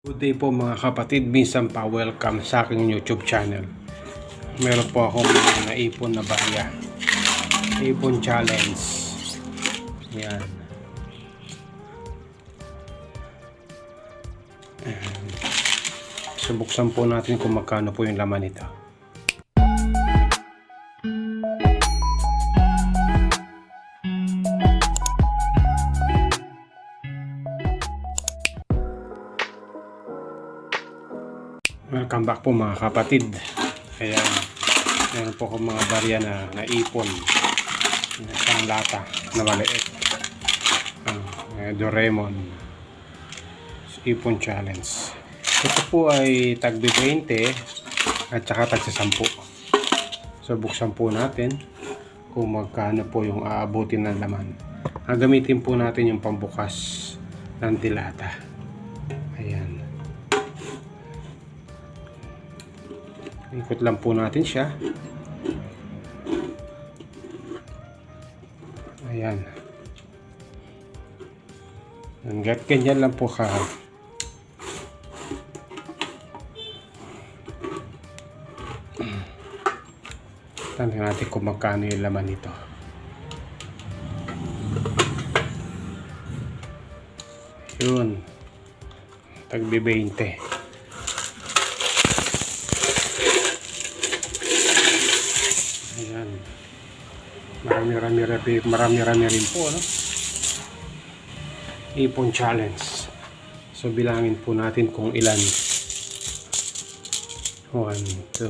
Good day po mga kapatid, minsan pa welcome sa aking YouTube channel. Meron po akong naipon na barya, ipon challenge. Yan. Subuksan po natin kung magkano po yung laman nito. Welcome back po mga kapatid. Kaya meron po akong mga barya na naipon, isang lata na maliit, Doraemon ipon challenge. Ito po ay tagbi 20 at saka tagsa 10. So buksan po natin kung magkano po yung aabutin ng laman. Ang gamitin po natin yung pambukas ng dilata. Ayan, ikot lang po natin siya. Ayan. Hanggat ganyan lang po ka. Tanong natin kung magkano yung laman nito. Yun. Tagbi 20. Ayan. Marami-rami rin po, ano? Ipon challenge. So bilangin po natin kung ilan. 1, 2,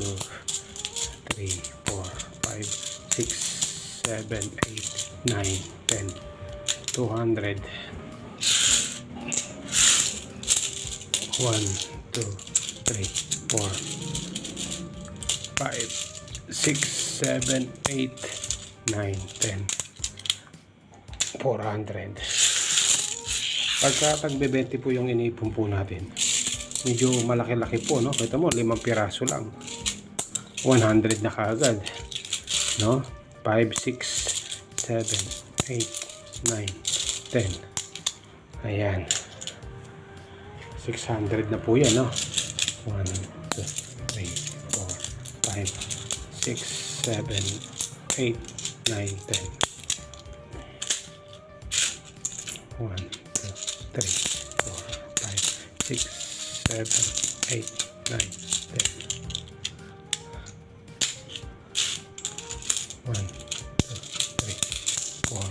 3, 4, 5, 6, 7, 8, 9, 10, 200. 1, 2, 3, 4, 5, 6, 7, 8, 9, 10, 400. Pagka tagbe-20 po yung inipon po natin, medyo malaki-laki po, no? Ito mo, 5 piraso lang, 100 na kaagad, no? 5, 6, 7, 8, 9, 10. Ayan, 600 na po yan, no? 1, 2, 3, 4, 5, 6, 7, 8, 9, 10. 1, 2, 3, 4, 5, 6, 7, 8, 9, 10. 1, 2, 3, 4,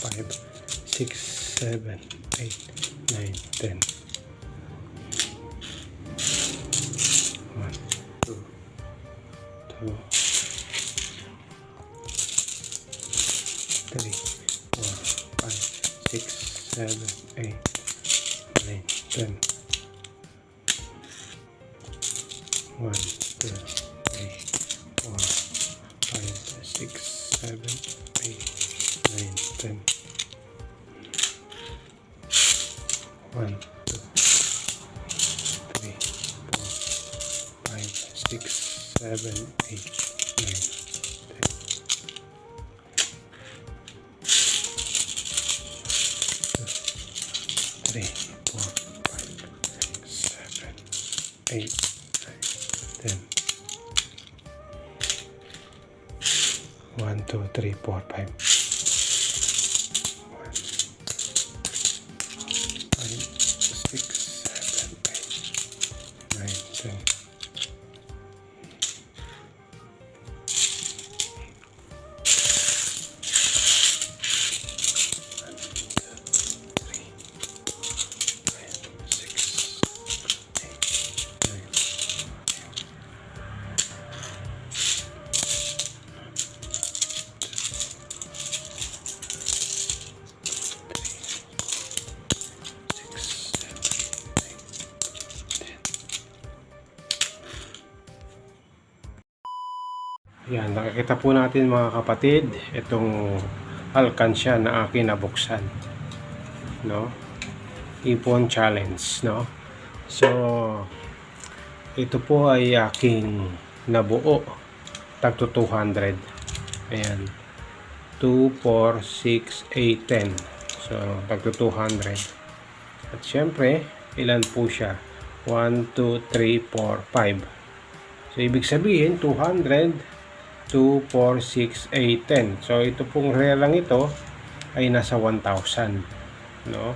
5, 6, 7, 8, 9, 10. 1, 2, 3, 4, 5, 6, 7, 8, 9, 10. 1, 2, 3, 4, 5, 6, 7, 8, 9, 10. 1, 2, 3, 4, 5, 6, 7, 8, 9, 3, 4, 5, 6, 7, 8, 9, 10. 1, 2, 3, 4, 5. 6, 7, 8, 9, 10. 1, 2, 3, 4, 5, 6, 7, 8, 9, 10. Yan, nakikita po natin mga kapatid itong alkansya na akin nabuksan, no? Ipon challenge, no? So ito po ay aking nabuo, tagto 200. Ayan, 2, 4, 6, 8, 10. So tagto 200. At syempre ilan po siya? 1, 2, 3, 4, 5. So, ibig sabihin, 200, 2, 4, 6, 8, 10. So, ito pong relang ito ay nasa 1,000. No?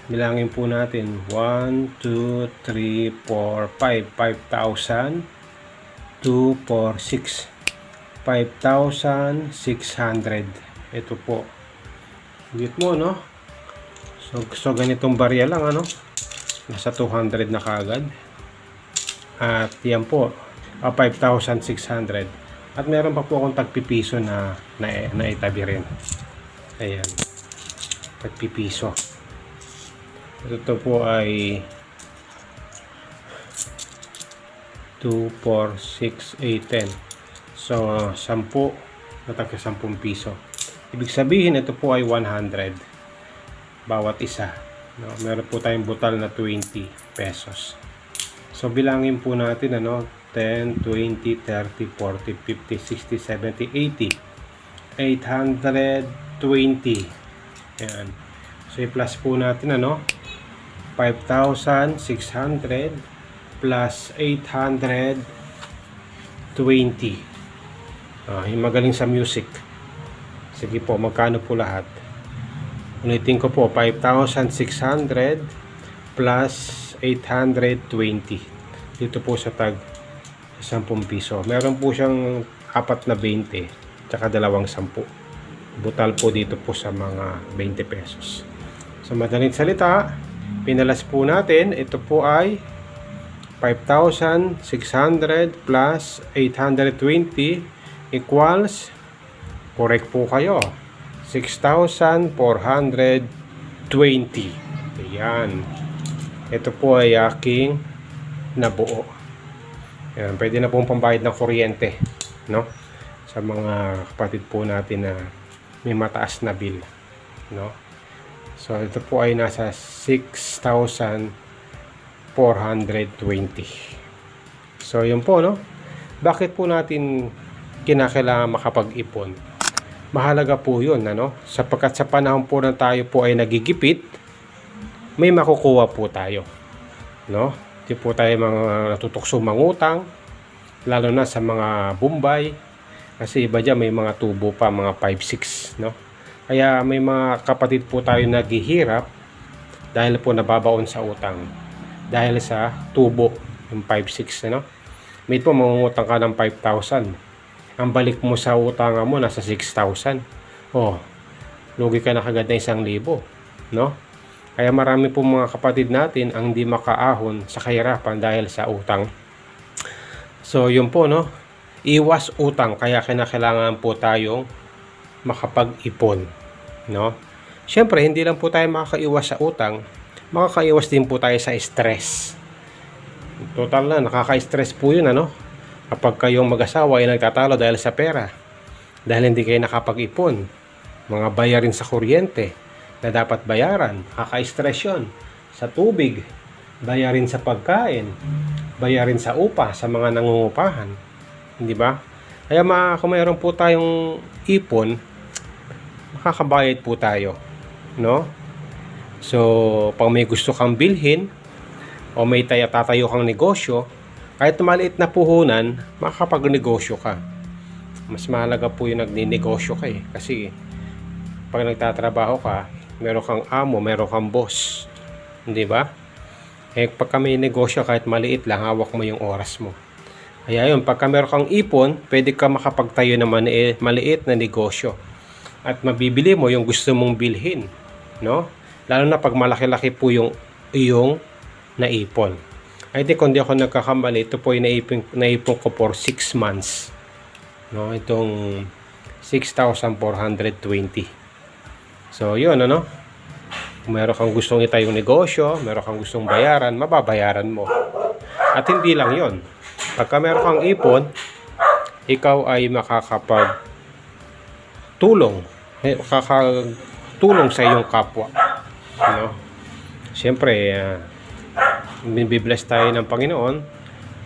Bilangin po natin. 1, 2, 3, 4, 5. 5,000. 2, 4, 6. 5,600. Ito po. Git mo, no? So ganitong barya lang, ano? Nasa 200 na kagad. At yan po, 5,600. At meron pa po akong tagpipiso na itabi rin. Ayan. Tagpipiso. Ito po ay 2, 4, 6, 8, 10. So, 10 na tagka 10 piso. Ibig sabihin, ito po ay 100 bawat isa. No? Meron po tayong butal na 20 pesos. So, bilangin po natin, ano, 10, 20, 30, 40, 50, 60, 70, 80. 820. Ayan. So, i-plus po natin, ano, 5,600 plus 820. Yung magaling sa music. Sige po, magkano po lahat? Ulitin ko po, 5,600 plus 820. Dito po sa tag 10 piso. Meron po siyang 4 na 20, tsaka 2 10. Butal po dito po sa mga 20 pesos. Sa madaling salita, pinalas po natin, ito po ay 5,600 plus 820 equals, correct po kayo, 6,420. Ayan. Ito po ay aking nabuo. Ayan, pwede na pong pambayad ng kuryente, no? Sa mga kapatid po natin na may mataas na bill, no? So, ito po ay nasa 6,420. So, yun po, no? Bakit po natin kinakailangan makapag-ipon? Mahalaga po yun, ano? Sapagkat sa panahon po na tayo po ay nagigipit, may makukuha po tayo, no? Di po tayo mga natutuksong mangutang, lalo na sa mga Bombay, kasi iba dyan may mga tubo pa, mga 5-6, no? Kaya may mga kapatid po tayo naghihirap dahil po nababaon sa utang, dahil sa tubo, yung 5-6, ano? May po mangungutang ka ng 5,000, ang balik mo sa utangan mo nasa 6,000. Oh, lugi ka na kagad na 1,000, no? Kaya marami po mga kapatid natin ang hindi makaahon sa kahirapan dahil sa utang. So, yun po, no? Iwas utang, kaya kinakailangan po tayong makapag-ipon, no? Siyempre, hindi lang po tayo makakaiwas sa utang, makakaiwas din po tayo sa stress. Total na, nakaka-stress po yun, ano? Kapag kayong mag-asawa ay nagtatalo dahil sa pera, dahil hindi kayo nakapag-ipon, mga bayarin sa kuryente na dapat bayaran, kaka-stress yun. Sa tubig, bayarin sa pagkain, bayarin sa upa sa mga nangungupahan, hindi ba? Kaya kung mayroon po tayong ipon, makakabayad po tayo, no? So, pag may gusto kang bilhin o may tatayo kang negosyo, kahit maliit na puhunan, makakapag-negosyo ka. Mas mahalaga po yung nagninegosyo ka eh. Kasi pag nagtatrabaho ka, meron kang amo, meron kang boss. Hindi ba? Eh, pagka may negosyo, kahit maliit lang, hawak mo yung oras mo. Kaya yun, pagka meron kang ipon, pwede ka makapagtayo ng maliit na negosyo. At mabibili mo yung gusto mong bilhin. No? Lalo na pag malaki-laki po yung iyong naipon. I think kung di ako nagkakamali, ito po yung naipon ko for 6 months. No, itong 6,420. So, yun, ano? Kung meron kang gustong itayong negosyo, meron kang gustong bayaran, mababayaran mo. At hindi lang yun. Pagka meron kang ipon, ikaw ay makakapagtulong sa iyong kapwa. No? Siyempre, bibless tayo ng Panginoon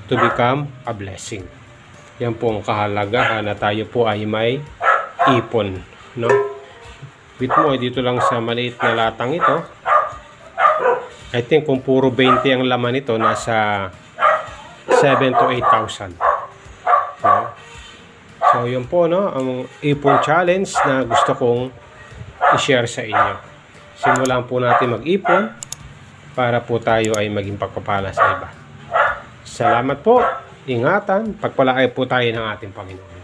to become a blessing. Yan po ang kahalagahan na tayo po ay may ipon, no? Bit mo, dito lang sa maliit na latang ito, I think kung puro 20 ang laman nito, nasa 7 to 8,000. No? So, yun po, no, ang ipon challenge na gusto kong i-share sa inyo. Simulan po natin mag-ipon para po tayo ay maging pagpapala sa iba. Salamat po, ingatan, pagpalaay po tayo ng ating Panginoon.